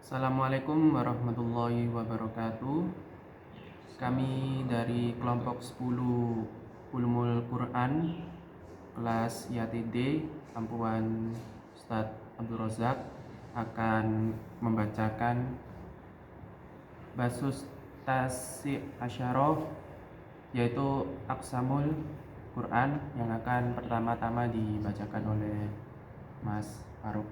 Assalamualaikum warahmatullahi wabarakatuh. Kami dari kelompok 10 Ulumul Quran kelas YTD Ampuan Ustadz Abdul Razak akan membacakan Basus Tasi Asyarah, yaitu Aqsamul Quran, yang akan pertama-tama dibacakan oleh Mas Faruk.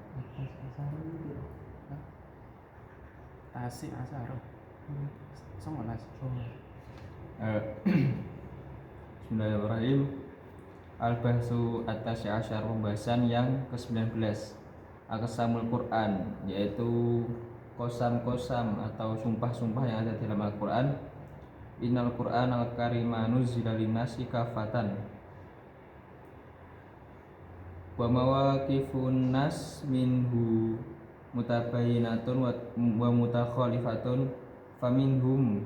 Tasi Asyarah 19. Bismillahirrahmanirrahim. Al-Bahsu At-Tasy' Asyar, pembahasan yang ke-19. Aqsamul Quran, yaitu kosam-kosam atau sumpah-sumpah yang ada di dalam Al-Quran. Innal Quran al-karima nuzila linnasi kafatan wa mawaqifun nas minhu mutabayyinatun wa mutakhalifatun faminhum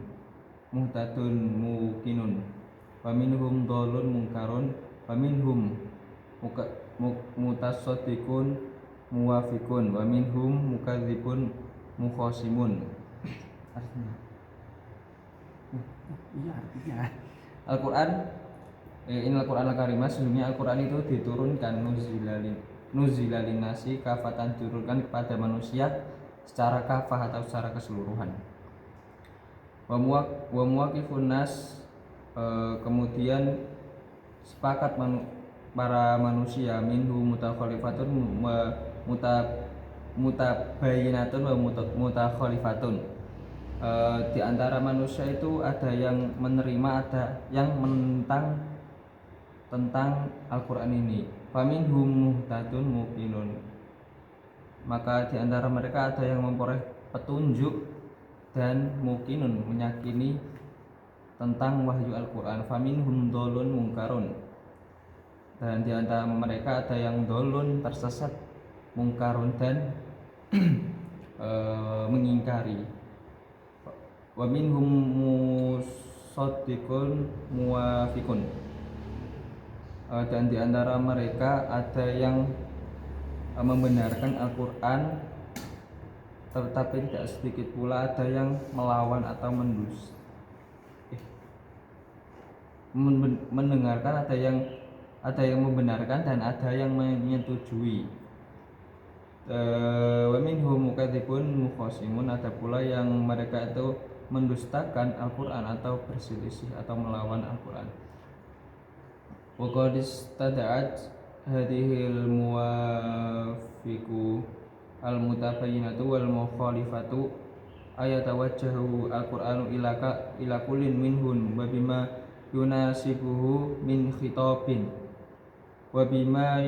muhtadun muqinun wa minhum dhalun munkarun wa minhum mutasaddiqun muwafiqun wa minhum mukadzibun mukhasimun. Artinya Artinya Al-Quran, ini Al-Quran al-Karimah, sesungguhnya Al-Quran itu diturunkan nuzila linnasi kafatan, diturunkan kepada manusia secara kafah atau secara keseluruhan. Wa muwaqifun nas, kemudian sepakat para manusia minhu mutakhalifatun wa mutabayyinatun wa mutakhalifatun. Di antara manusia itu ada yang menerima, ada yang menentang tentang Al-Quran ini. Faminhum muhtadun muqinun, maka di antara mereka ada yang memperoleh petunjuk dan muqinun, meyakini tentang wahyu Al-Quran. Faminhum dhalun munkarun, dan di antara mereka ada yang dhalun, tersesat, munkarun, dan mengingkari. Wa minhum musaddiqun muwafiqun, dan di antara mereka ada yang membenarkan Al-Quran, tetapi tidak sedikit pula ada yang melawan atau mendengarkan, ada yang membenarkan dan ada yang menyetujui. Wa minhum mukadzibun mukhasimun, ada pula yang mereka itu mendustakan Al-Quran atau berselisih atau melawan Al-Quran. Wa qad istada'at hadhil muwafiqu al-mutabayyinatu wal mukhalifatu ayatawajjahu Al-Qur'anu ila kullin minhun wa bima yunasibuhu min khitabin wa bima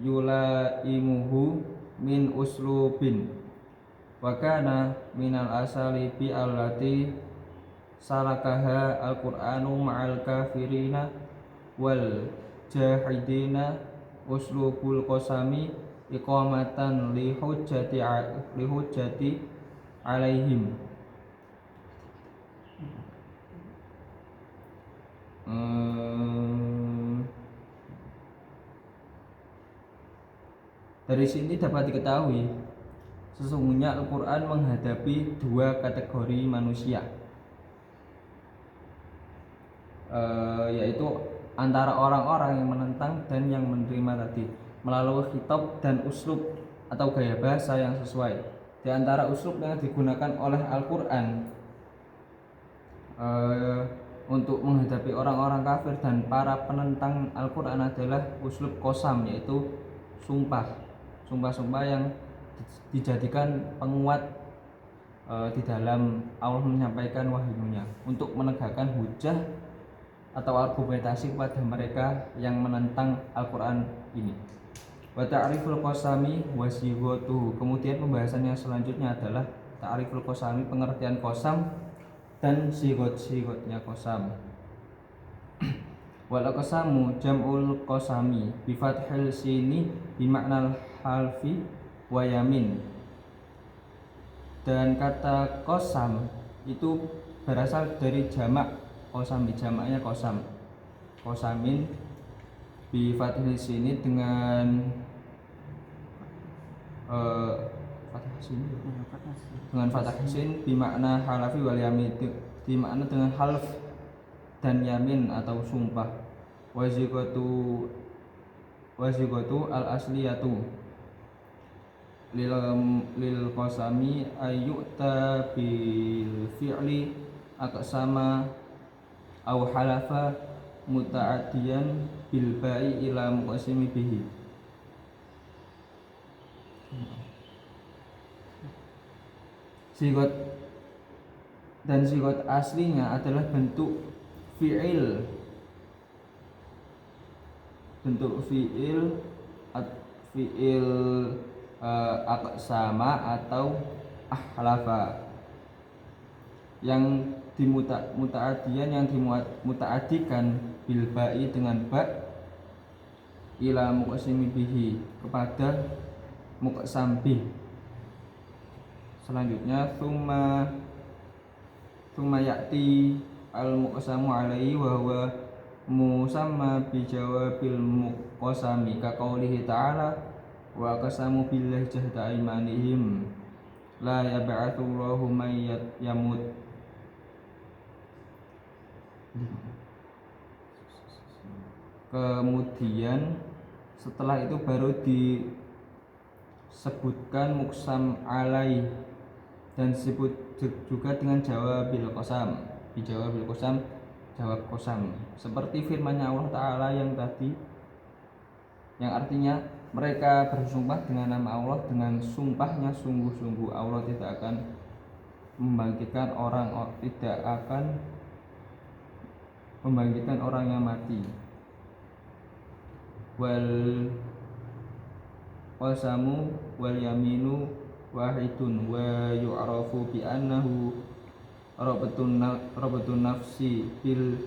yulaimuhu min uslubin wa kana minal asalibi allati salakaha Al-Qur'anu ma'al kafirina wal jahidina uslubul qasami iqamatan li hujjati alaihim. Dari sini dapat diketahui sesungguhnya Al-Quran menghadapi dua kategori manusia, yaitu antara orang-orang yang menentang dan yang menerima tadi, melalui khitab dan uslub atau gaya bahasa yang sesuai. Di antara uslub yang digunakan oleh Al-Quran untuk menghadapi orang-orang kafir dan para penentang Al-Quran adalah uslub qasam, yaitu sumpah-sumpah yang dijadikan penguat di dalam Allah menyampaikan wahyunya untuk menegakkan hujah atau argumentasi kepada mereka yang menentang Al-Quran ini. Wa ta'riful qasami wa sighatuhu, kemudian pembahasan yang selanjutnya adalah ta'riful qasami, pengertian qasam dan sighat-sighatnya qasam. Wal qasamu jam'ul qasami bi fathil sini bi maknal halfi wa yamin, dan kata qasam itu berasal dari jamak qasam, jamaknya qasam, qasamin bi fathil sini dengan fathah sin. Ya, fathah sin. Dengan fathah sin bimakna halafi wal yamin, dimakna dengan half dan yamin atau sumpah. Wazigatu al asliyatu lil qasami ayyuta bil fi'li aqsama aw halafa muta'addiyan bil ba'i ila muqassimi bihi. Sigot dan sigot aslinya adalah bentuk fi'il fi'il aqsama atau ahlafa yang muta'adian yang dimuta'adikan bil ba'i dengan ba ila muqassimi bihi kepada muqassam bih. Selanjutnya summa ya'ti al muqassamu alaihi wa huwa musamma bi jawabil muqassami ka qaulihi ta'ala wa qasamu billahi jahda aymanihim la yab'atsullahu man yamut. Kemudian setelah itu baru disebutkan muqsam alaih dan disebut juga dengan jawabil qasam, bijawabil qasam, jawab qasam, seperti firman-Nya Allah Ta'ala yang tadi, yang artinya mereka bersumpah dengan nama Allah dengan sumpahnya sungguh-sungguh Allah tidak akan membangkitkan orang yang mati. Wal qasamu wal yaminu wahidun wa yu'rafu bi annahu rabtun nafsi bil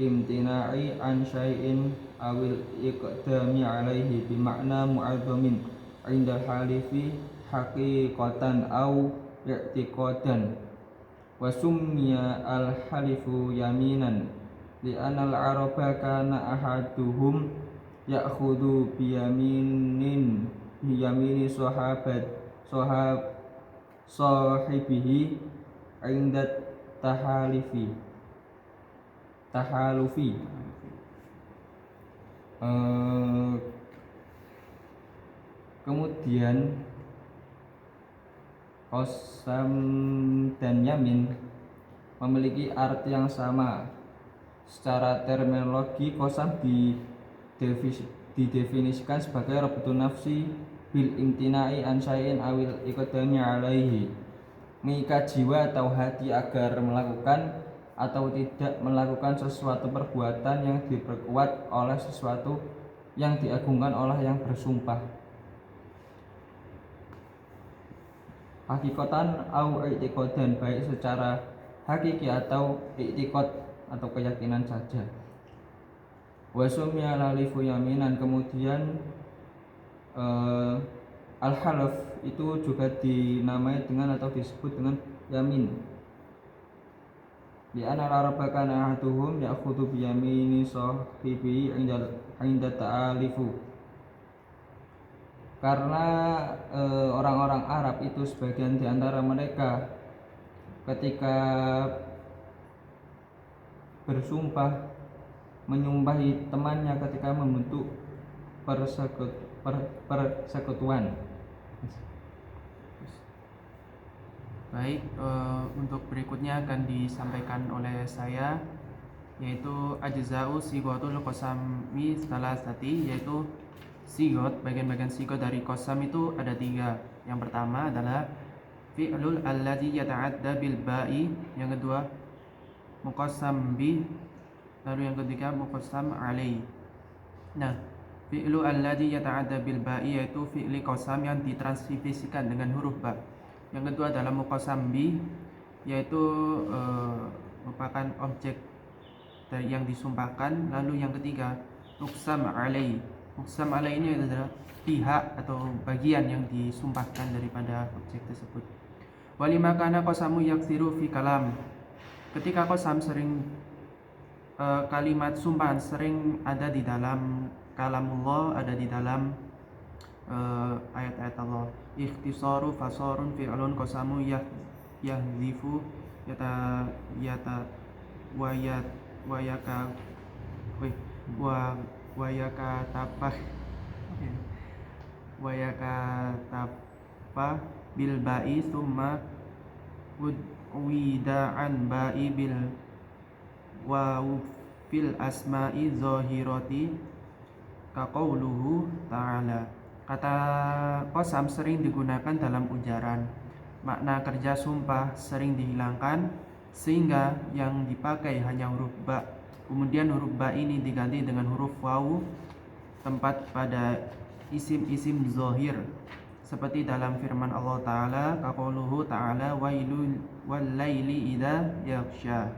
imtina'i an syai'in awil iqdami alaihi bi makna mu'azzamin indal halifi haqiqatan aw i'tiqadan wa summiya al halifu yaminan li anna al araba kana ahaduhum ya'khudhu bi yamini sahibihi inda tahalufi. Kemudian qasam dan yamin memiliki arti yang sama. Secara terminologi qasam didefinisikan sebagai rabtun nafsi bil imtina'i an syai'in awil iqdami alaihi, mengikat jiwa atau hati agar melakukan atau tidak melakukan sesuatu perbuatan yang diperkuat oleh sesuatu yang diagungkan oleh yang bersumpah. Hakikatan au i'tiqadan, baik secara hakiki atau i'tiqad atau keyakinan saja. Wasumya lalifu yaminan, kemudian al-halaf itu juga dinamai dengan atau disebut dengan yamin. Di anna al-araba kana ahaduhum ya'khudhu bi yamini sahibi inda ta'alifu. Karena orang-orang Arab itu sebagian di antara mereka ketika bersumpah menyumpahi temannya ketika membentuk persekutuan. Baik, untuk berikutnya akan disampaikan oleh saya, yaitu ajza'u sighatul qasami salasati, yaitu sigot, bagian-bagian sigot dari qasam itu ada 3. Yang pertama adalah fi'lul alladzi yata'adda bil ba'i, yang kedua muqassam bi, lalu yang ketiga muqassam alai. Nah, fi'lu alladzi yata'adda bil ba'i yaitu fi'li qasam yang ditranskripsikan dengan huruf ba. Yang kedua adalah muqassam bi, yaitu merupakan objek dari yang disumpahkan. Lalu yang ketiga muqassam alai. Muqassam alai ini adalah pihak atau bagian yang disumpahkan daripada objek tersebut. Walima kana qasamu yaksiru fi kalam. Ketika qasam sering kalimat sumpahan sering ada di dalam kalamullah, ada di dalam ayat-ayat Allah. ikhtisaru fasarun fi'lun qasamu yahzifu yata wayat wayaka wih wa wayaka tapah wayaka tapah bil ba'i summa wida'an ba'i bil wawu fil asma'i zahirati kaqauluhu ta'ala. Kata qasam sering digunakan dalam ujaran. Makna kerja sumpah sering dihilangkan sehingga yang dipakai hanya huruf ba. Kemudian huruf ba ini diganti dengan huruf wawu tempat pada isim-isim zahir seperti dalam firman Allah Ta'ala kaqauluhu ta'ala wailul wal laili idza yaghsha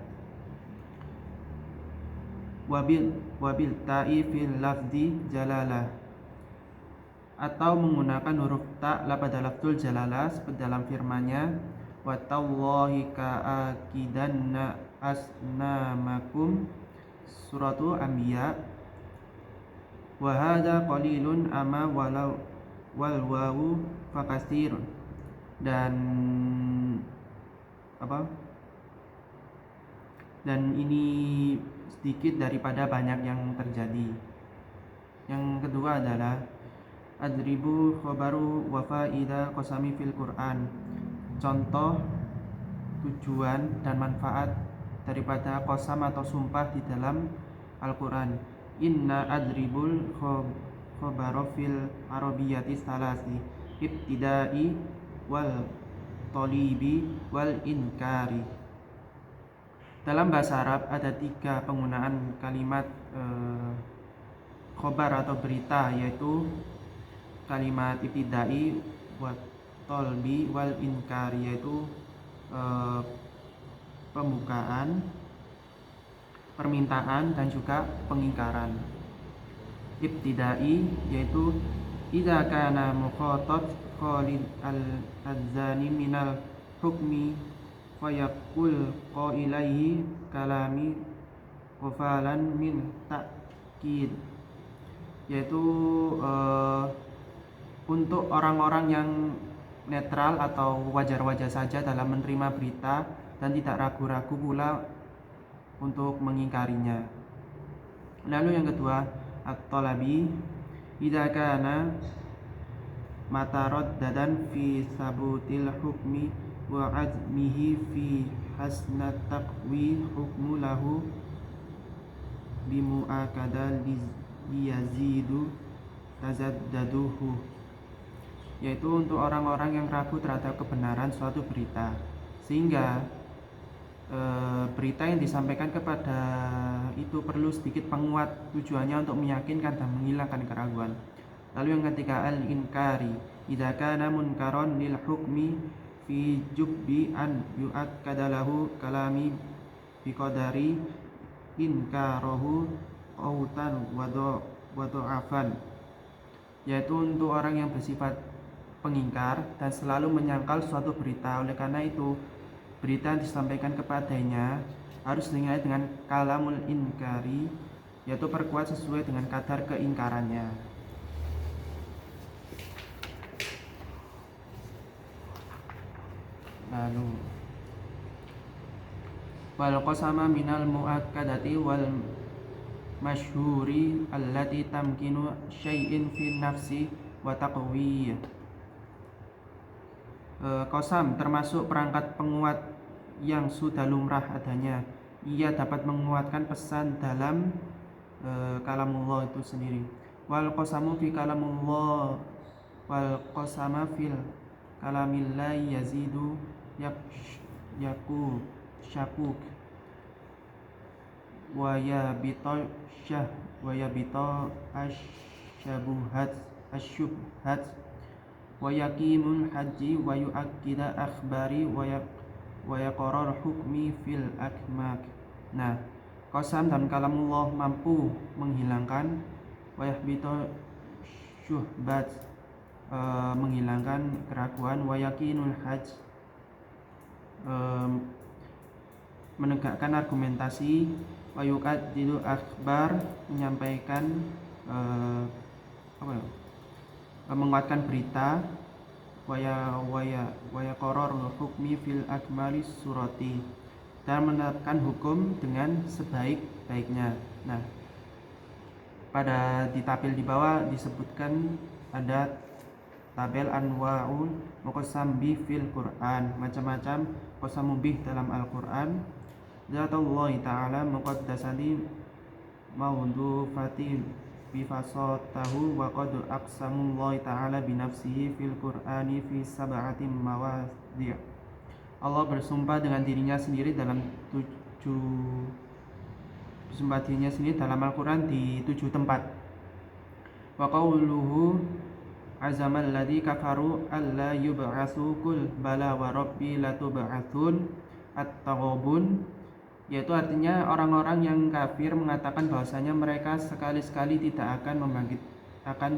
wabil ta'i fil lafzi jalalah, atau menggunakan huruf ta pada lafzul jalalah seperti dalam firman-Nya wa tallahi ka'akidanna asnamakum suratul anbiya wa hadza qalilun ama walau wal wawu fakasirun, dan ini sedikit daripada banyak yang terjadi. Yang kedua adalah adribu khobaru wa faida qasami fil Quran. Contoh tujuan dan manfaat daripada qasam atau sumpah di dalam Al-Quran. Inna adribul khobaro fil arabiyati salasi ibtidai wal tolibi wal inkari. Dalam bahasa Arab ada 3 penggunaan kalimat khobar atau berita, yaitu kalimat ibtidai wa tolbi wal inkari, yaitu pembukaan, permintaan, dan juga pengingkaran. Ibtidai yaitu idza kana mukhatab khalid al-adzani minal hukmi fayaqul qailaihi kalami qafalan min ta'kid, yaitu untuk orang-orang yang netral atau wajar-wajar saja dalam menerima berita dan tidak ragu-ragu pula untuk mengingkarinya. Lalu yang kedua, at-talabi idza kana mataraddadan fi sabutil hukmi wa azmihi fi hasnat taqwi hukmu lahu bimu'akada liyazidu tazaddaduhu, yaitu untuk orang-orang yang ragu terhadap kebenaran suatu berita sehingga berita yang disampaikan kepada itu perlu sedikit penguat, tujuannya untuk meyakinkan dan menghilangkan keraguan. Lalu yang ketiga, al-inkari idza kana munkaron lil hukmi fi jubbi an yu'akkada lahu kalami biqadari inkarahu autan wa dha'afan, yaitu untuk orang yang bersifat pengingkar dan selalu menyangkal suatu berita. Oleh karena itu berita yang disampaikan kepadanya harus diingat dengan kalamul inkari, yaitu perkuat sesuai dengan kadar keingkarannya. Lalu wal qasama minal muakkadati wal masyhuri allati tamkinu syai'in fi nafsi wa taqwiyah. Qasam termasuk perangkat penguat yang sudah lumrah adanya. Ia dapat menguatkan pesan dalam kalamullah itu sendiri. Wal qasamu fi kalamullah wal qasama fil kalamillahi yazidu yaku syakuk wa yabita asyabuhat asyubhat wa yaqimul haji wa yu'akkida akhbari wa yaqarar hukmi fil akmak. Nah, qasam dan kalamullah mampu menghilangkan wa yahbita syubhat, menghilangkan keraguan, wa yaqinul haj, menegakkan argumentasi, wa yuqaddidu akhbar, menyampaikan menguatkan berita, waya qararul hukmi fil akmali surati, dan menetapkan hukum dengan sebaik-baiknya. Nah, pada di tabel di bawah disebutkan ada tabel anwa'ul muqassam bi fil Quran, macam-macam qasamu bih dalam Al-Quran. Zatullahi ta'ala muqaddasati mawdufati bifasatahu wa qad aqsamullahi ta'ala binafsihi fil Qur'ani fi sab'ati mawadhi'. Allah bersumpah dengan dirinya sendiri dalam Al-Quran di 7 tempat. Wa qawluhu azamal ladzi kafaru alla yub'atsu qul bala wa rabbi latub'atsun at-taghabun, yaitu artinya orang-orang yang kafir mengatakan bahwasanya mereka sekali-sekali tidak akan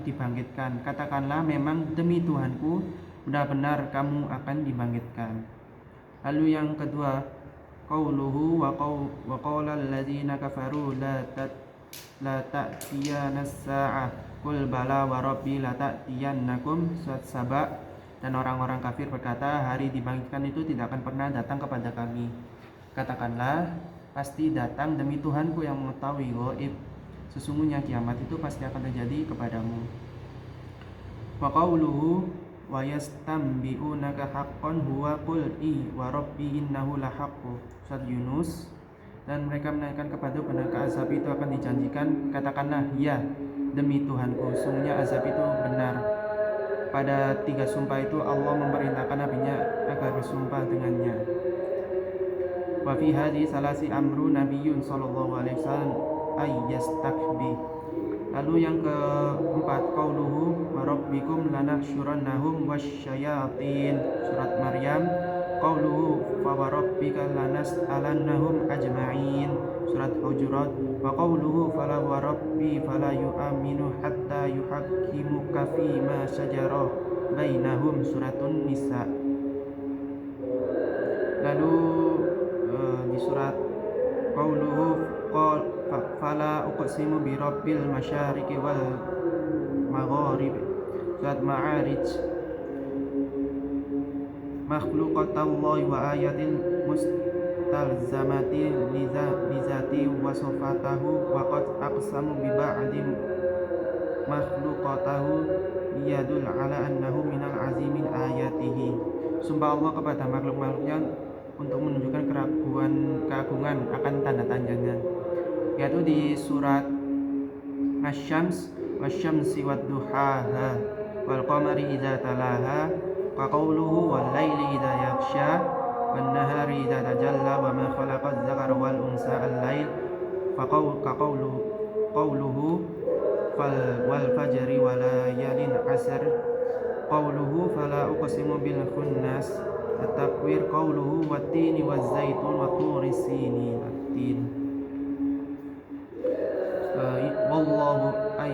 dibangkitkan. Katakanlah, memang demi Tuhanku benar-benar kamu akan dibangkitkan. Lalu yang kedua, qauluhu wa qala alladziina kafaru la ta'tiyana as-saa'ah qul bala wa rabbi la ta'tiyannakum, surat Saba. Dan orang-orang kafir berkata, hari dibangkitkan itu tidak akan pernah datang kepada kami. Katakanlah, pasti datang demi Tuhanku yang mengetahui ghaib. Sesungguhnya kiamat itu pasti akan terjadi kepadamu. Wa qauluhu wa yastambi'unaka haqqan huwa qul wa rabbi innahu lahaqqu, surat Yunus. Dan mereka menanyakan kepada benarkah azab itu akan dijanjikan, katakanlah, ya demi Tuhanku, sungguhnya azab itu benar. Pada 3 sumpah itu Allah memerintahkan nabinya agar bersumpah dengannya. Wa fi hadhihi salasi amru nabiyyun sallallahu alaihi wasallam ay yastakbi. Lalu yang keempat, qauluhu wa rabbikum lanahsyurannahum wasyayatin, surat Maryam. Qauluhu fa wa rabbika lanas'alannahum ajma'in, surat Hujurat. Wa qauluhu fala wa rabbi fala yu'minu hatta yuhaqqimuka fi ma syajara bainahum, suratun Nisa. Lalu di surat qauluhu fala uqsimu bi rabbil masyariqi wal magharib, surat Ma'arij. Makhluqatallahi wa ayatil mustalzamati lizati wa sifatahu wa qad aqsamu bi ba'di makhluqatahu liyadul ala annahu minal azimin ayatihi. Sumpah Allah kepada makhluk-makhluknya untuk menunjukkan keagungan akan tanda-tandanya, yaitu di surat Asy-Syams wasyamsi wadduhaha wal qamari idza talaha wa qawluhu wal laili idza yaghsha wan nahari idza tajalla wa ma khalaqaz dzakara wal unsa al-lail fa qawluhu wal fajri wa layalin asr, qawluhu fala uqsimu bil khunnas, at-takwir qawluhu wat-tini waz-zaitun wa turi sinin at-tin. Wallahu an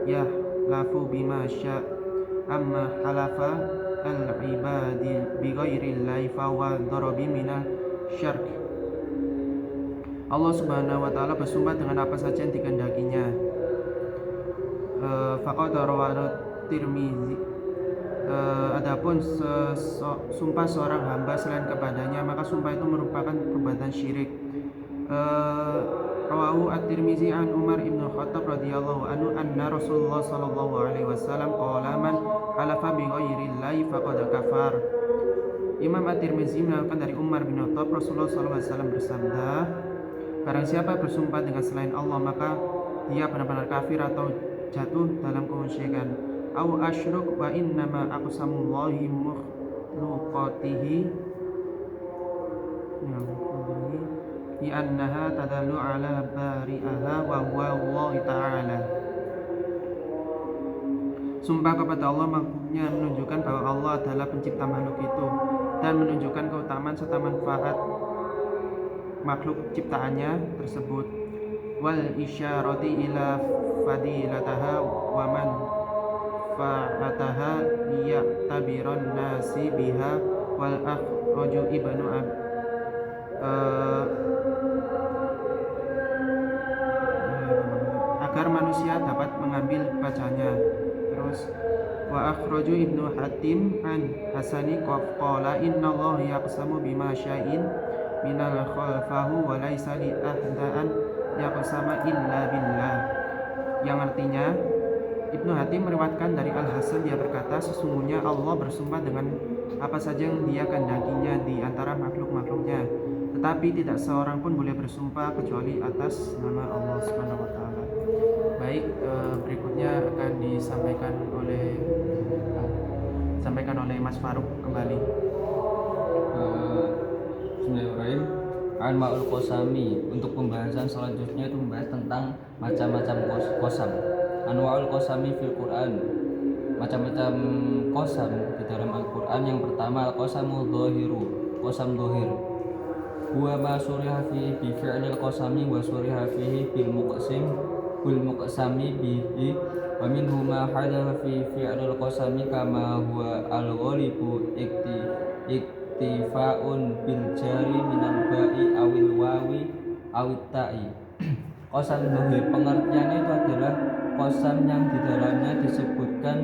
yahlafu bima sya amma halafa al-ibadi bighairi llahi fa wa darabi minal syark. Allah Subhanahu wa taala bersumpah dengan apa saja yang dikehendakinya. Faqad rawahu Tirmizi. Adapun sumpah seorang hamba selain kepadanya, maka sumpah itu merupakan perbuatan syirik. Rawahu At-Tirmizi an Umar ibn Khattab radhiyallahu anhu anna Rasulullah sallallahu alaihi wasallam qala man halafa bi ghairi llahi faqad kafar. Imam At-Tirmizi meriwayatkan dari Umar bin Khattab, Rasulullah sallallahu alaihi wasallam bersabda, barang siapa bersumpah dengan selain Allah, maka dia benar-benar kafir atau jatuh dalam kemusyrikan. Au asyruk wa innama aqsamullahi makhluqatihi di annaha tadallu ala bari'aha wa huwa Allah ta'ala. Sumpah kepada Allah maksudnya menunjukkan bahwa Allah adalah pencipta makhluk itu dan menunjukkan keutamaan serta manfaat makhluk ciptaannya tersebut. Wal isyarati ila fadilataha wa man fa'ataha liya'tabiran nasi biha wal akhraju ibnu agar manusia dapat mengambil bacanya. Terus wa akhraju Ibnu Hatim an Hasani qala inna Allah yaqsamu bima sya'in minal khalfahu wa laisa li ahdaan yaqsama illa billah. Yang artinya Ibnu Hatim meriwayatkan dari Al Hasan, dia berkata, sesungguhnya Allah bersumpah dengan apa saja yang Dia kehendakinya di antara makhluk-makhluknya, tetapi tidak seorang pun boleh bersumpah kecuali atas nama Allah Subhanahu wa taala. Baik, berikutnya akan disampaikan oleh Mas Faruk kembali. Bismillahirrahmanirrahim. Anma'ul qasami, untuk pembahasan selanjutnya itu membahas tentang macam-macam qasam. Anwa'ul qasami fil Quran, macam-macam qasam di dalam Al-Quran. Yang pertama al-qasamu dhahiru, qasam dhahir. Huwa ma suriha fihi bi fi'lil qasami wa suriha fihi bil muqsami bihi wa minhu ma hadafa fi fi'lil qasami kama huwa al-ghalibu iktifa'un bil jari minal ba'i awil wawi awit ta'i. Qasam dhahir pengertiannya itu adalah qasam yang di dalamnya disebutkan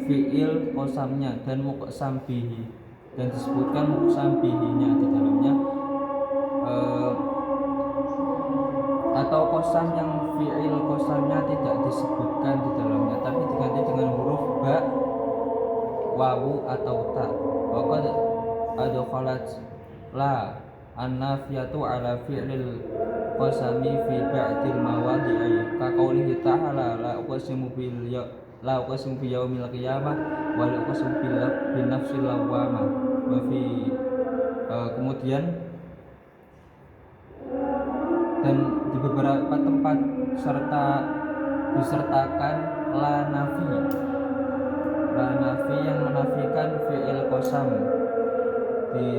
fi'il qasamnya dan muqsam bihi, dan disebutkan muqsam bihinya di dalamnya, atau qasam yang fi'il qasamnya tidak disebutkan di dalamnya tapi diganti dengan huruf ba, wawu atau ta. Waqad adkhalat la an-nafiyatu ala fi'lil qasami fi ba'dil mawadi'i ka qoulihi ta'ala la uqsimu bi yaumil qiyamah wa la uqsimu bin nafsil lawwamah wa fi kemudian dan di beberapa tempat serta disertakan la nafi yang menafikan fi'il qasam,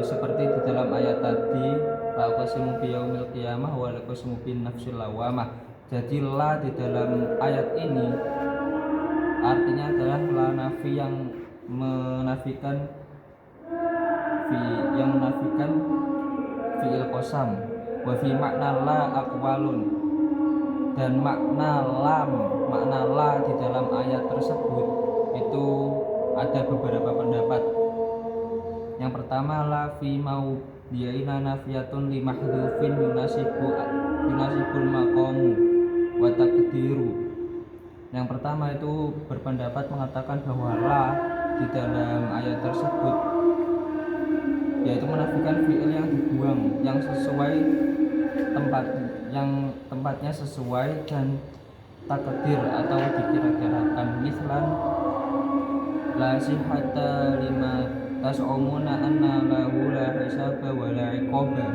seperti di dalam ayat tadi la uqsimu bi yaumil qiyamah wa la uqsimu bin nafsil lawwamah. Jadi la di dalam ayat ini artinya adalah la nafi yang menafikan fi'il qasam. Wa fi makna la aqwalun, dan makna la di dalam ayat tersebut itu ada beberapa pendapat. Yang pertama la fi maudi'ina nafiyatun li mahdhufin yunasibul maqamu wa taqdiru. Yang pertama itu berpendapat mengatakan bahwa la di dalam ayat tersebut yaitu menafikan fi'il yang dibuang, yang sesuai tempatnya sesuai dan takdir atau dikira-kirakan. Mislan la sihhata lima tas'umuna anna lahu la hisaba wa la iqaba.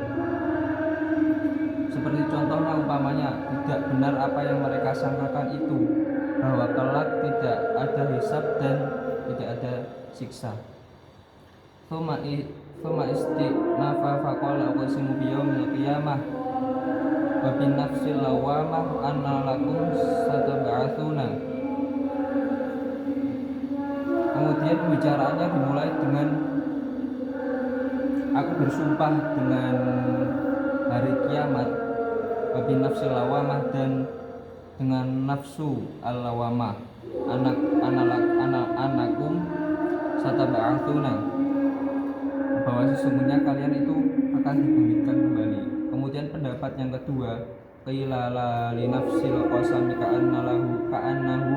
Seperti contohnya umpamanya tidak benar apa yang mereka sangkakan itu, bahwa kelak tidak ada hisab dan tidak ada siksa. Tsumma istinafa faqala uqsimu bi yaumil qiyamah wa bin nafsil lawamah anna lakum satab'atsuna. Kemudian pembicaraannya dimulai dengan aku bersumpah dengan hari kiamat, wa bin nafsil lawamah, dan dengan nafsu al-lawamah, anakum satab'atsuna, bahwa sesungguhnya kalian itu akan dibangkitkan kembali. Kemudian pendapat yang kedua, qila la li nafsil qasami ka'annahu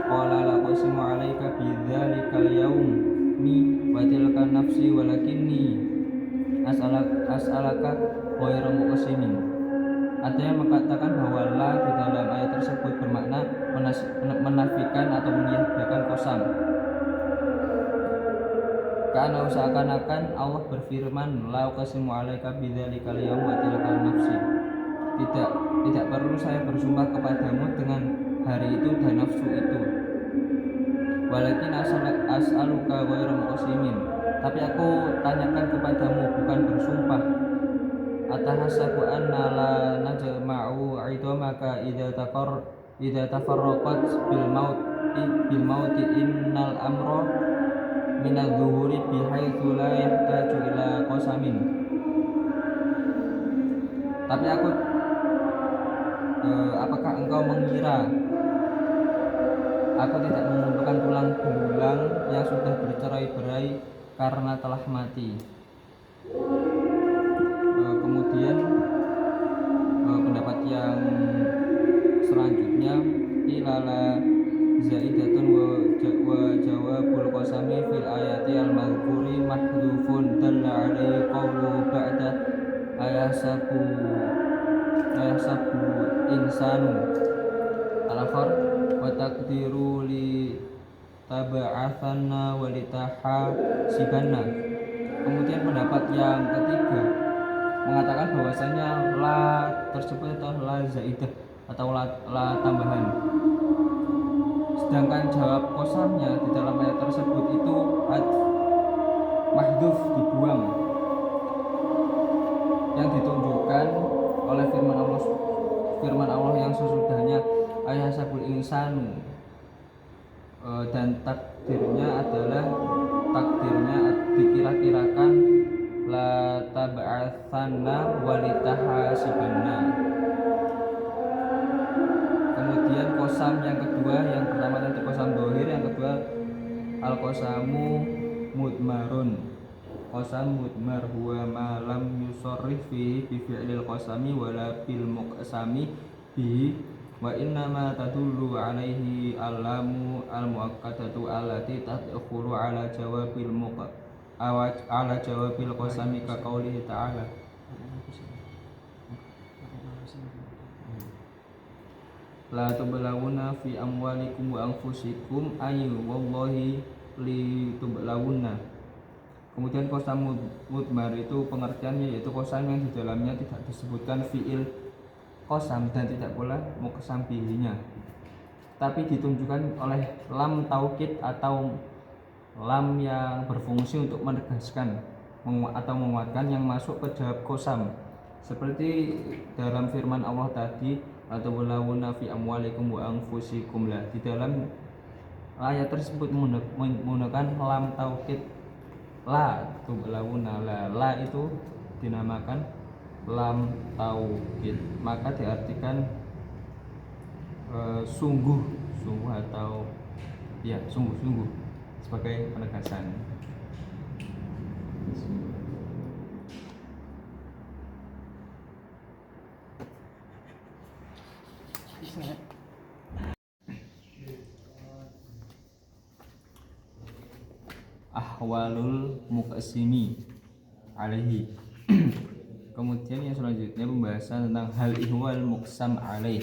qala la qasimu 'alaika bi dzalikal yaumi wa tilka nafsi walakinni as'alaka ghairu muqsimin. Ada yang mengatakan bahwa la di dalam ayat tersebut bermakna menafikan atau meniadakan qasam. Karena seakan-akan Allah berfirman la uqsimu 'alaika bidzalikal yaum wa tilkal nafsi. Tidak perlu saya bersumpah kepadamu dengan hari itu dan nafsu itu. Walakin as'aluka ghairu muqsimin. Tapi aku tanyakan kepadamu bukan bersumpah. Atahasabu anna la najma'u 'idamaka idza tafarraqat bil mauti innal amra minadzuhuri bihaitsu la yahtaju ila qasamin. Tapi apakah engkau mengira Aku tidak mengumpulkan tulang belulang yang sudah bercerai-berai karena telah mati. Kemudian pendapat yang selanjutnya ilala zaidatun wa jawabul qasami fil ayati al madhkuri mahdhufun dalla alaihi qawlu ba'da ayasabu insanu al-akhar wa taqdiru li taba'athanna wa litahasibanna. Kemudian pendapat yang ketiga mengatakan bahwasanya la tersebut atau la zaidah atau la tambahan. Sedangkan jawab kosamnya di dalam ayat tersebut itu mahdhuf, dibuang, yang ditunjukkan oleh firman Allah yang sesudahnya ayahsabul insanu, dan takdirnya dikira-kirakan la tab'atsanna walitahasibanna. Kemudian kosam yang kedua, yang pertama tadi kosam dohir, yang kedua al-kosamu mudmarun. Kosam mudmar huwa ma lam yusarrif fihi bi fi'lil qasami wala bil muqsami bihi wa innama tadullu alaihi alamu al-muakkadatu allati tadkhulu ala jawabil qasami ka qaulihi ta'ala la tublawuna fi amwalikum wa anfusikum ayu wallahi li tublawuna. Kemudian kosam mudmar itu pengertiannya yaitu kosam yang di dalamnya tidak disebutkan fiil kosam dan tidak pula muqsam bihinya, tapi ditunjukkan oleh lam taukid atau lam yang berfungsi untuk menegaskan atau menguatkan yang masuk ke jawab kosam, seperti dalam firman Allah tadi atau walawuna fi amwalikum wa anfusikum. Lah di dalam ayat tersebut menggunakan lam taukid la walawuna, la itu dinamakan lam taukid, maka diartikan sungguh atau ya sungguh sebagai penegasan. Ahwalul muqassimi alaihi. Kemudian yang selanjutnya pembahasan tentang hal ihwal muqsam alaih.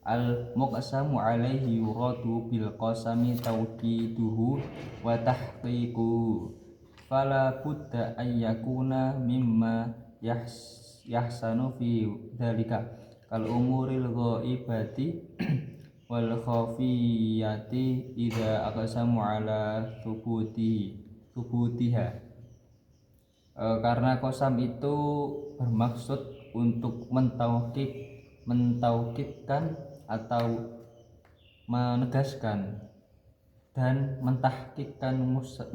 Al muqsamu alaihi yuradu bil qasami tawkiduhu wa tahqiquhu fala budda an yakuna mimma yahsanu fi dhalika kal umuril ghaibati wal khafiyati idza aqsamu ala thubutiha. Karena kosam itu bermaksud untuk mentauhidkan atau menegaskan dan mentahkikkan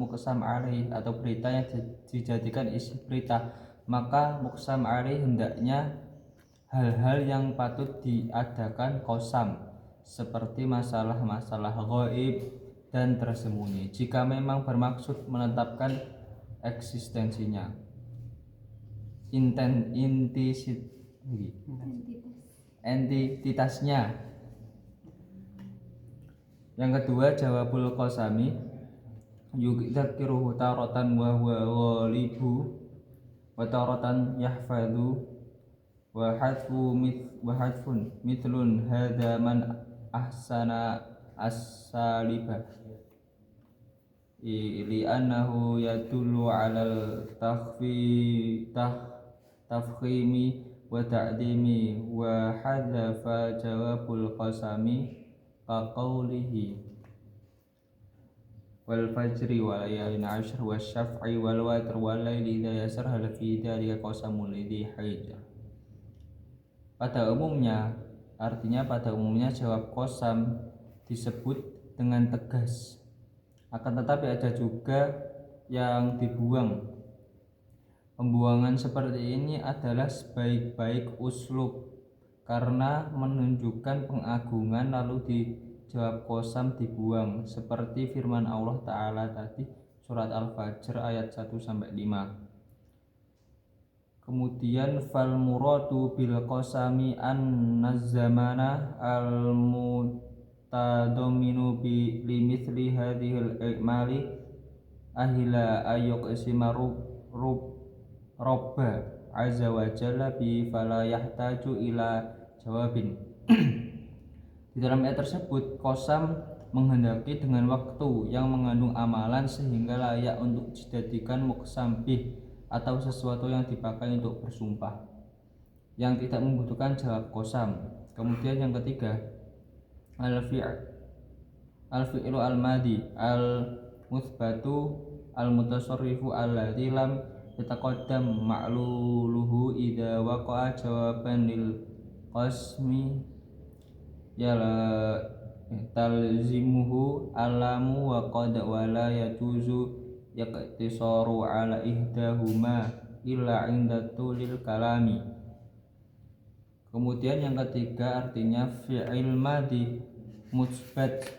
muqsam alaih atau berita yang dijadikan isi berita, maka muqsam alaih hendaknya hal-hal yang patut diadakan kosam seperti masalah-masalah ghaib dan tersembunyi jika memang bermaksud menetapkan eksistensinya, entitasnya. Yang kedua jawabul qasami yudzakiruhu taratan wa huwa ghalibu wa taratan yahfadhu wa hadfun mithlun hadza man ahsana as-saliba li'annahu yadullu 'alal tafkhimi wa ta'dimi wa hadzafa jawabul qasami kaqaulihi wal fajri wa layalin 'ashr wasyaf'i wal watr wal laili idza yasar hal fi dzalika qasamul lidhi haja. Pada umumnya jawab qasam disebut dengan tegas, akan tetapi ada juga yang dibuang. Pembuangan seperti ini adalah sebaik-baik uslub karena menunjukkan pengagungan lalu jawab qasam dibuang seperti firman Allah Ta'ala tadi surat Al-Fajr ayat 1 sampai 5. Kemudian fal muradu bil qasami an-zamana al mutadaminu bi limithli hadhil i'mali ahila ayyuqsima robba azza wa jalla bi fala yahtaju ila jawabin. Di dalam ayat tersebut qasam menghendaki dengan waktu yang mengandung amalan sehingga layak untuk dijadikan muqsam bih atau sesuatu yang dipakai untuk bersumpah yang tidak membutuhkan jawab qasam. Kemudian yang ketiga al-fi'lu al-madi al-muthbatu al-mutasarrifu alladzi lam yataqaddam ma'luluhu idza waqa'a jawaban lil qasmi yala talzimuhu alamu wa qad wala yajuzu yaqtisaru ala ihdahuma illa inda tulil kalami. Kemudian yang ketiga artinya fi'il madhi musbat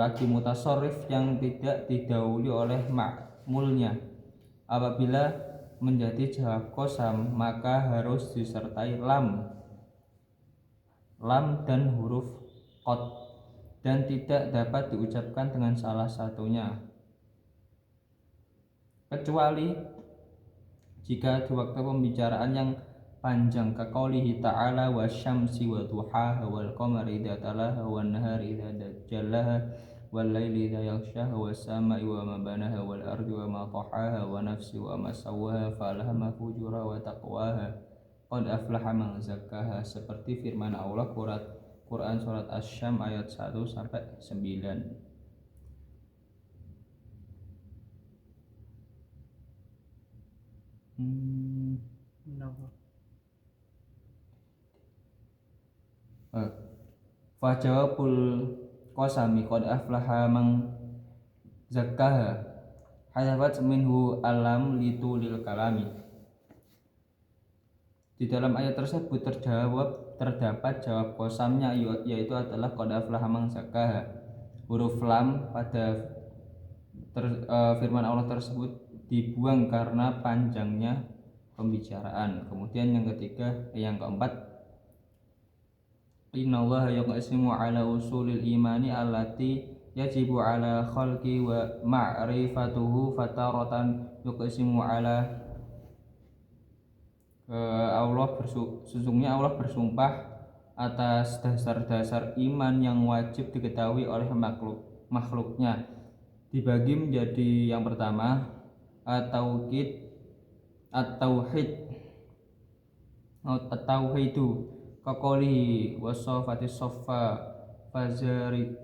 lagi mutasarrif yang tidak didahului oleh ma'mulnya. Apabila menjadi jawab qasam maka harus disertai lam dan huruf qad dan tidak dapat diucapkan dengan salah satunya kecuali jika di waktu pembicaraan yang panjang kaqaulihi ta'ala wasyamsi wa duhaha wal qamari idza talaha wan nahari idza jallaha wal laili idza yaghshaha was samai wa ma banaha wal ardi wa ma tahaha wa nafsi wa ma sawwaha falahama fujura wa taqwaha qad aflaha man zakkaha, seperti firman Allah Quran surat Asy-Syam ayat 1 sampai 9. Fajawabul qasami qad aflaha man zakkaha hadafat minhu alam litulil kalami. Di dalam ayat tersebut terdapat jawab qasamnya yaitu adalah qad aflaha man zakkaha. Huruf lam pada firman Allah tersebut dibuang karena panjangnya pembicaraan. Kemudian yang keempat innallaha yaqsimu ala usulil imani allati yajibu ala khalqi wa ma'rifatuhu fataratan yuqsimu ala sesungguhnya Allah bersumpah atas dasar-dasar iman yang wajib diketahui oleh makhluknya. Dibagi menjadi yang pertama at-tauhidu kaqoli wasafati saffa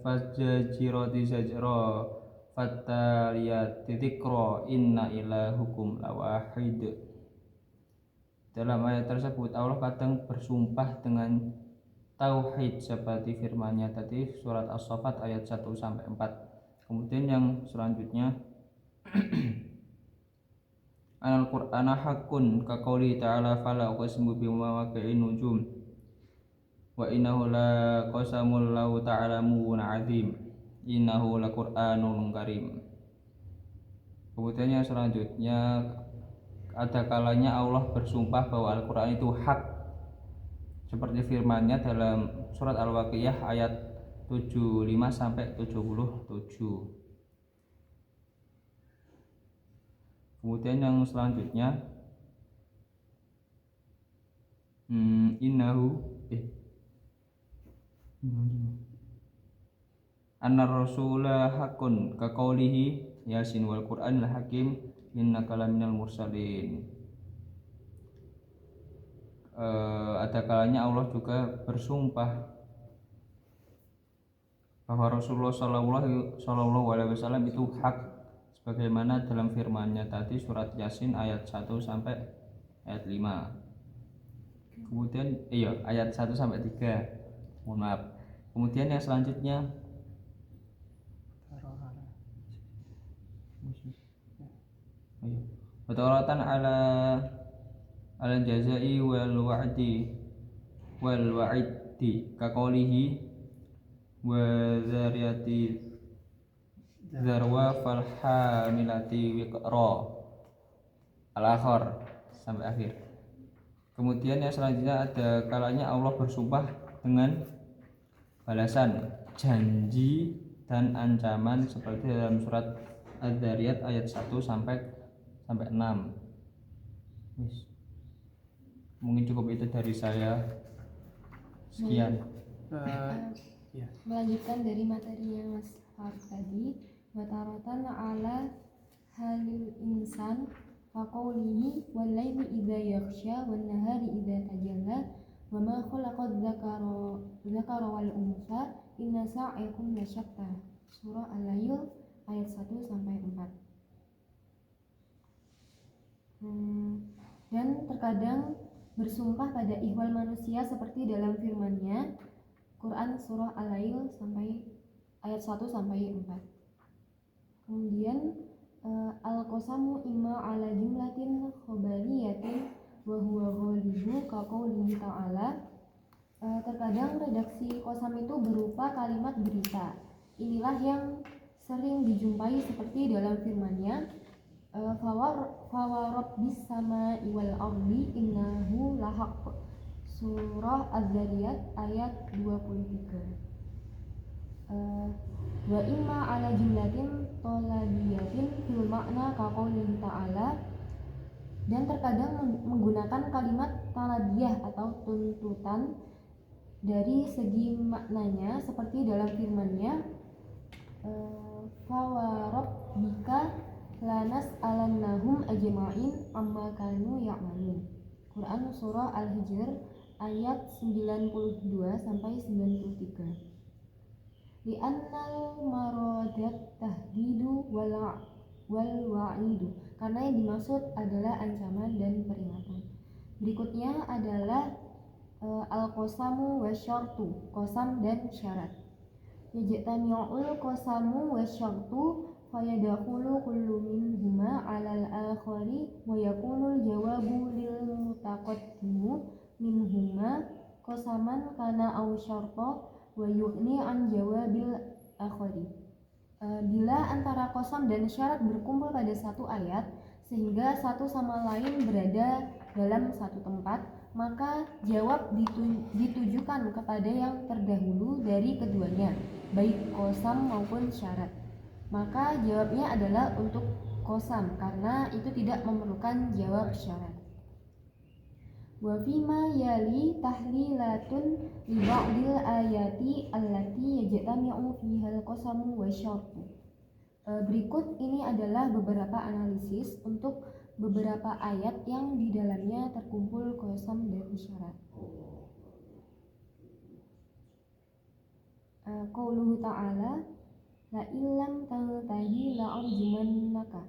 fajajirati zajra fataliyati dzikra inna ilahukum lawahid. Dalam ayat tersebut Allah kadang bersumpah dengan tauhid seperti firman-Nya tadi surat As-Saffat ayat 1 sampai 4. Kemudian yang selanjutnya Al-Qur'ana haqqun ka qouli ta'ala fala uqsimu bi mawaqi'in nujum wa innahu la qasamul lau ta'lamun 'azim innahu laqur'anun karim. Kemudian yang selanjutnya ada kalanya Allah bersumpah bahwa Al-Qur'an itu hak seperti firman-Nya dalam surat Al-Waqiah ayat 75 sampai 77. Kemudian yang selanjutnya annar rasula hakun ka qaulihi yasin wal qur'anil hakim innaka laminal mursalin. Ada kalanya Allah juga bersumpah bahwa Rasulullah Shallallahu Alaihi Wasallam itu hak sebagaimana dalam firman-Nya tadi surat Yasin ayat 1 sampai ayat 5. Kemudian ayat 1 sampai 3. Mohon maaf. Kemudian yang selanjutnya Bataratan ala jazai wal wa'di ka qaulihi wa dzariyati dzarwa fal hamilati wiqra al-akhir sampai akhir. Kemudian yang selanjutnya ada kalanya Allah bersumpah dengan balasan, janji dan ancaman seperti dalam surat Ad-Dzariyat ayat 1 sampai 6. Mungkin cukup itu dari saya. Sekian. Ya. Melanjutkan dari materinya Mas Harf tadi, wataratan ala halil insan faqaulihi wal laili idza yaghsha wan nahari idza tajalla wa ma khalaqad dzakara wal unsa inna sa'yakum lasyatta. Surah Al-Lail ayat 1 sampai 4. Dan terkadang bersumpah pada ihwal manusia seperti dalam firman-Nya Quran surah Al-Lail sampai ayat 1 sampai 4. Kemudian al-qasamu imma ala jumlatin khabariyatin wa huwa ghalibu ka qoulihi ta'ala. Terkadang redaksi qasam itu berupa kalimat berita. Inilah yang sering dijumpai seperti dalam firman-Nya fawarabbis sama'i wal ardi innahu lahaq. Surah Az-Zariyat ayat 23. Wa imma ala jumlatin tolabiyatin fil makna kaqoulihi ta'ala. Dan terkadang menggunakan kalimat talabiyah atau tuntutan dari segi maknanya seperti dalam firman-Nya fawarabbika lanas'alannahum ajma'in amma kanu ya'malun. Quran surah Al-Hijr ayat 92 sampai 93. Li'annal maradat tahdidu wal wa'idu, karena yang dimaksud adalah ancaman dan peringatan. Berikutnya adalah al-qasamu wasyartu, qasam dan syarat. Yajtami'ul qasamu wasyartu fayadakhulu kullu minhuma 'alal akhari wa yakunul jawabu lil mutaqaddimu minhuma qasaman kana aw syarta wa yughni an jawabil akhari. Bila antara qasam dan syarat berkumpul pada satu ayat sehingga satu sama lain berada dalam satu tempat, maka jawab ditujukan kepada yang terdahulu dari keduanya, baik qasam maupun syarat. Maka jawabnya adalah untuk qasam karena itu tidak memerlukan jawab syarat. Wa fima yali tahlilatun li ba'dil ayati allati yajtami'u fihal qasamu wasyartu. Berikut ini adalah beberapa analisis untuk beberapa ayat yang di dalamnya terkumpul qasam dan syarat. Qauluhu ta'ala la illam tantahi la'arjumannaka.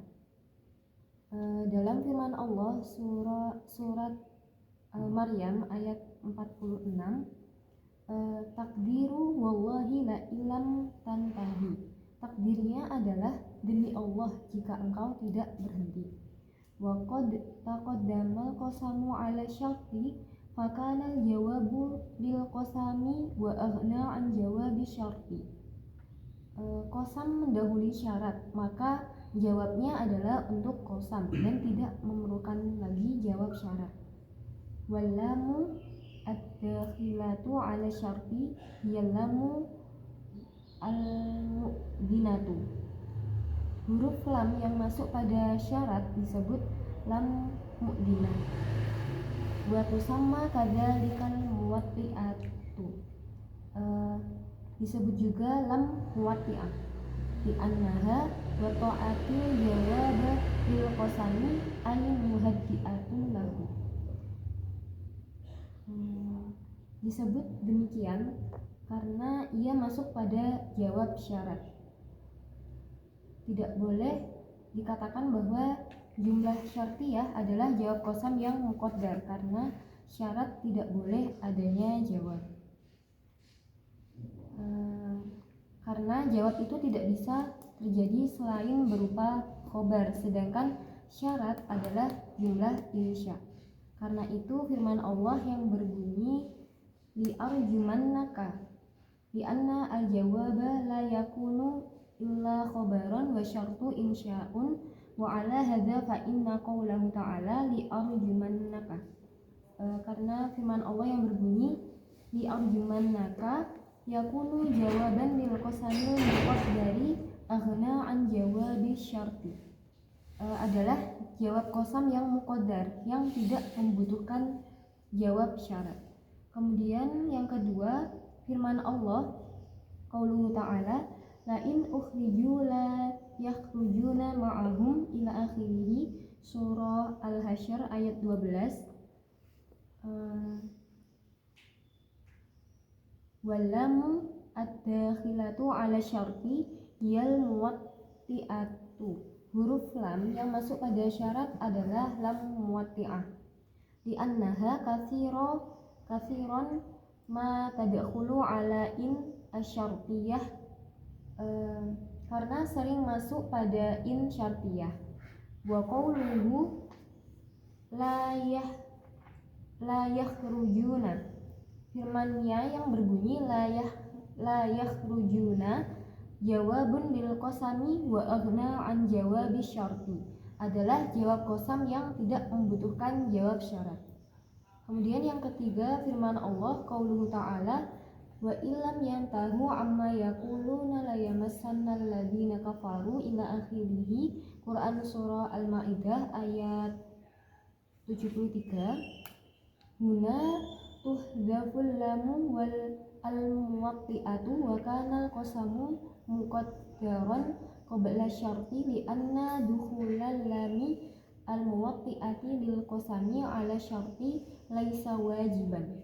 Dalam firman Allah surat Maryam ayat 46, takdiru wallahi la illam tantahi. Takdirnya adalah demi Allah jika engkau tidak berhenti. Wa qad taqaddamal qasamu ala syarti fakana jawabu lil qasami wa aghna an jawabi syarti. Qasam mendahului syarat, maka jawabnya adalah untuk qasam dan tidak memerlukan lagi jawab syarat. Wallamu ad-dakhilatu ala syarti hiyallamu al-mu'dinatu. Huruf lam yang masuk pada syarat disebut lam mu'dinah. Wa tusamma kadzalikal muwatti'atu. Disebut juga lam muwatti'ah. Di annaha wa ta'atil jawab lil qasami ay muhaddi'atun lahu. Disebut demikian karena ia masuk pada jawab syarat. Tidak boleh dikatakan bahwa jumlah syartiyah adalah jawab qasam yang muqaddar karena syarat tidak boleh adanya jawab. Karena jawab itu tidak bisa terjadi selain berupa khobar, sedangkan syarat adalah jumlah insya. Karena itu firman Allah yang berbunyi li'arjumannaka anna al-jawaba la yakunu illa khabaran wa syartu insya'un wa ala hadza fa inna qawlahu ta'ala li arjumannaka. Karena firman Allah yang berbunyi li arjumannaka yakunu jawaban lil qasamil muqaddari aghna an jawabi syarti, adalah jawab qasam yang muqaddar yang tidak membutuhkan jawab syarat. Kemudian yang kedua, firman Allah qauluhu ta'ala la in ukhriju la yakhrujuna ma'ahum ila akhirih, surah Al-Hasyr ayat 12. Wallamu ad-dakhilatu ala syarti yal muwatti'atu. Huruf lam yang masuk pada syarat adalah lam muwatti'ah. Di annaha kathiron ma tadkhulu ala in asyartiyah, karena sering masuk pada in syartiyah. Wa qawluhu la yakhrujuna, firmannya yang berbunyi la yakhrujuna jawabun lil qasami wa aghna an jawabi syarti, adalah jawab qasam yang tidak membutuhkan jawab syarat. Kemudian yang ketiga, firman Allah qauluhu ta'ala wa illam yantahu amma yaquluna la yamassannal ladzina kafaru ila akhirih, Quran surah Al-Maidah ayat 73. Huna tuhdaful lamu wal al-muwatti'atu wa kana al-qasamu muqaddaran qabla syarti li anna dukhulal lami al-muwatti'ati lil qasami ala syarti laisa wajiban.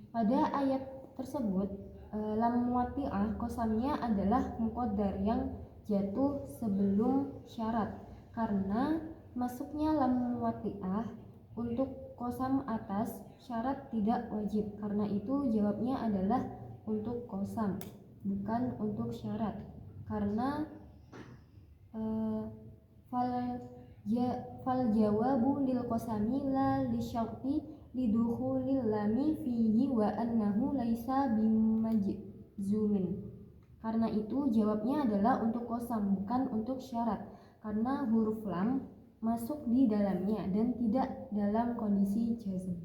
Pada ayat tersebut lam muwatti'ah qasamnya adalah muqaddar yang jatuh sebelum syarat, karena masuknya lam muwatti'ah untuk qasam atas syarat tidak wajib. Karena itu jawabnya adalah untuk qasam, bukan untuk syarat. Karena fal jawabu lil qasami la li syarti lidukhulil lami fihi wa annahu laisa bimajzumin. Karena itu jawabnya adalah untuk qasam, bukan untuk syarat, karena huruf lam masuk di dalamnya dan tidak dalam kondisi jazm.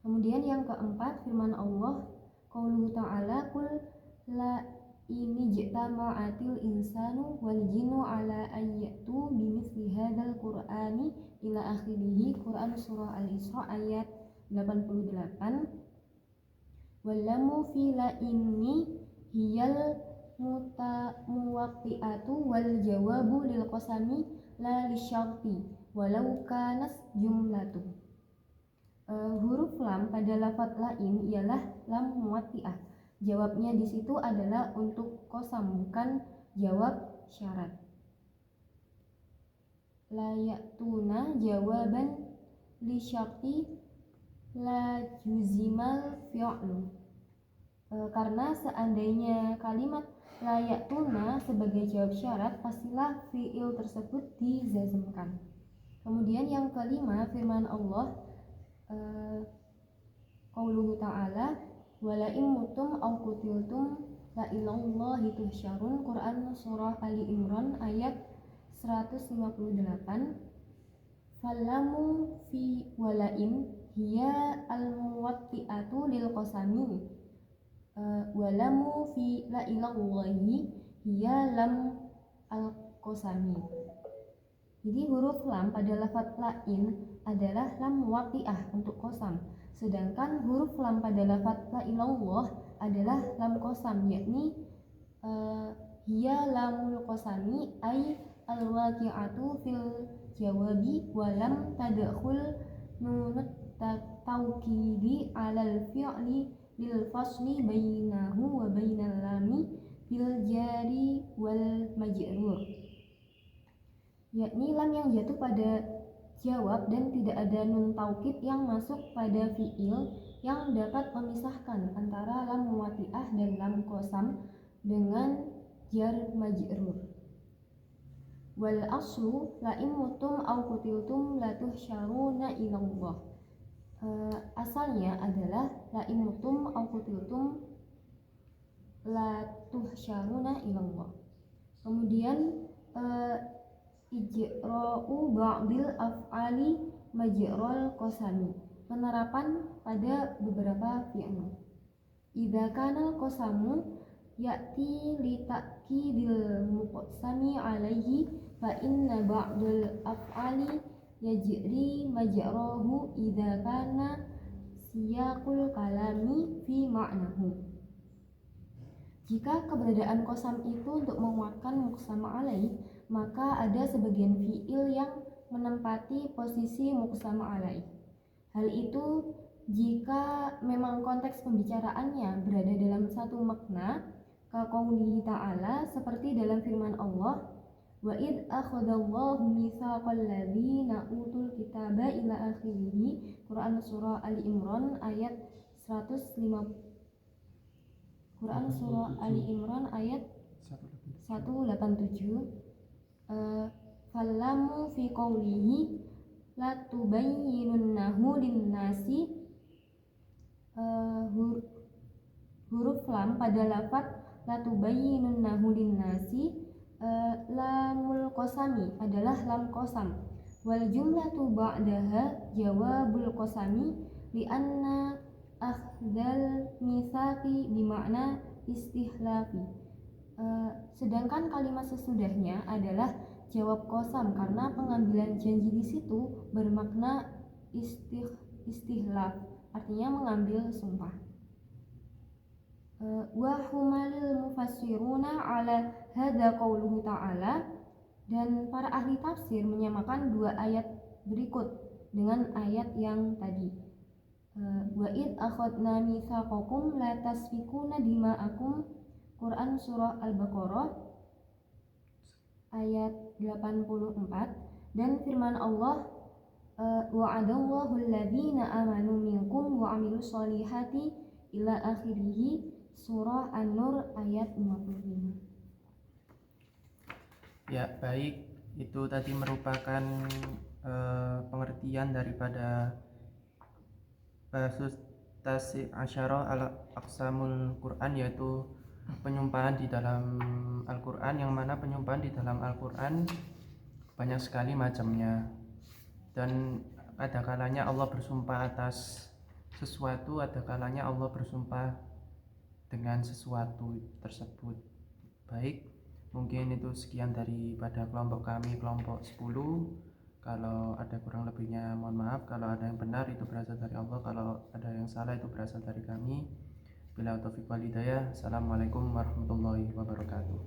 Kemudian yang keempat, firman Allah qauluhu ta'ala qul la ini jitama'atil insanu wal jinnu ala ayyatu bimithli hadzal qur'ani ila akhirih, Quran surah Al-Isra ayat 88. Wallamu fi la inni hiyal muwaqqi'atu wal jawabu lil qasami la lisyarti walau kanas jumlatu. Huruf lam pada lafadz lain ialah lam muwatti'ah. Jawabnya di situ adalah untuk qasam, bukan jawab syarat. La ya'tuna jawaban li syarti la juzimal fi'lu. Karena seandainya kalimat la ya'tuna sebagai jawab syarat, pastilah fi'il tersebut dizazmkan. Kemudian yang kelima, firman Allah qauluhu ta'ala wala in mutum aw qutiltum la ilallahi tuhsyarun, Quran surah Ali Imran ayat 158. Fallamu fi walain hiya al-muwatti'atu lil qasami walamu fi la ilallahi hiya lam al-qasami. Jadi huruf lam pada lafadz lain adalah lam muwatti'ah untuk qasam, sedangkan huruf lam pada lafadz la ilallah adalah lam qasam, yakni hiya lamul qasami ay al-waqi'atu fil jawabi wa lam tadkhul nunut tawkidi alal fi'li lil fasli bainahu wa bainal lami fil jari wal majrur, yakni lam yang jatuh pada jawab dan tidak ada nun taukid yang masuk pada fi'il yang dapat memisahkan antara lam muwatti'ah dan lam qasam dengan jar majrur. Wal aslu la in mutum aw qutiltum la tuhsyaruna ilallah. Asalnya adalah la imutum au qutiltum la tuhsyaruna ilallah. Kemudian ijra'u ba'dil af'ali majrol qasami, penerapan pada beberapa fi'il. Idza kana qasamu ya'ti li ta'kidil muqsami alaihi fa inna ba'dal af'ali yajri majrahu idza kana siyaqul kalami fi ma'nahu. Jika keberadaan qasam itu untuk menguatkan muqsama alaih, maka ada sebagian fi'il yang menempati posisi muqsama alaih. Hal itu jika memang konteks pembicaraannya berada dalam satu makna, kaqaulihi ta'ala, seperti dalam firman Allah, wa id akhadallahu mitsaqal ladzina utul kitaba ila akhirih, Quran surah Ali Imran ayat 150. Quran surah Ali Imran ayat 187. Fallamu fi qawlihi la tubayyinunnahu linnasi, huruf lam pada lafaz la tubayyinunnahu linnasi, lamul qasami adalah lam qasam, wal jumlatu ba'daha jawabul qasami li'anna akhdal mitsaqi bimakna istihlafi. Sedangkan kalimat sesudahnya adalah jawab qasam karena pengambilan janji di situ bermakna istihlaf, artinya mengambil sumpah. Wa humalil mufassiruna ala hadza qauluhu ta'ala, dan para ahli tafsir menyamakan dua ayat berikut dengan ayat yang tadi. Wa id akhadna mitsaqakum la tasfikuna dima'akum, Quran surah Al-Baqarah ayat 84, dan firman Allah wa'adallahu alladhina amanu minkum wa amilus solihati ila akhirih, surah An-Nur ayat 55. Ya, baik, itu tadi merupakan pengertian daripada Basus Tasi Asyara al-Aqsamul Quran, yaitu penyumpahan di dalam Al-Quran, yang mana penyumpahan di dalam Al-Quran banyak sekali macamnya, dan ada kalanya Allah bersumpah atas sesuatu, ada kalanya Allah bersumpah dengan sesuatu tersebut. Baik, mungkin itu sekian daripada kelompok kami, kelompok 10. Kalau ada kurang lebihnya mohon maaf. Kalau ada yang benar itu berasal dari Allah, kalau ada yang salah itu berasal dari kami. Bila taufiq wal hidayah. Assalamualaikum warahmatullahi wabarakatuh.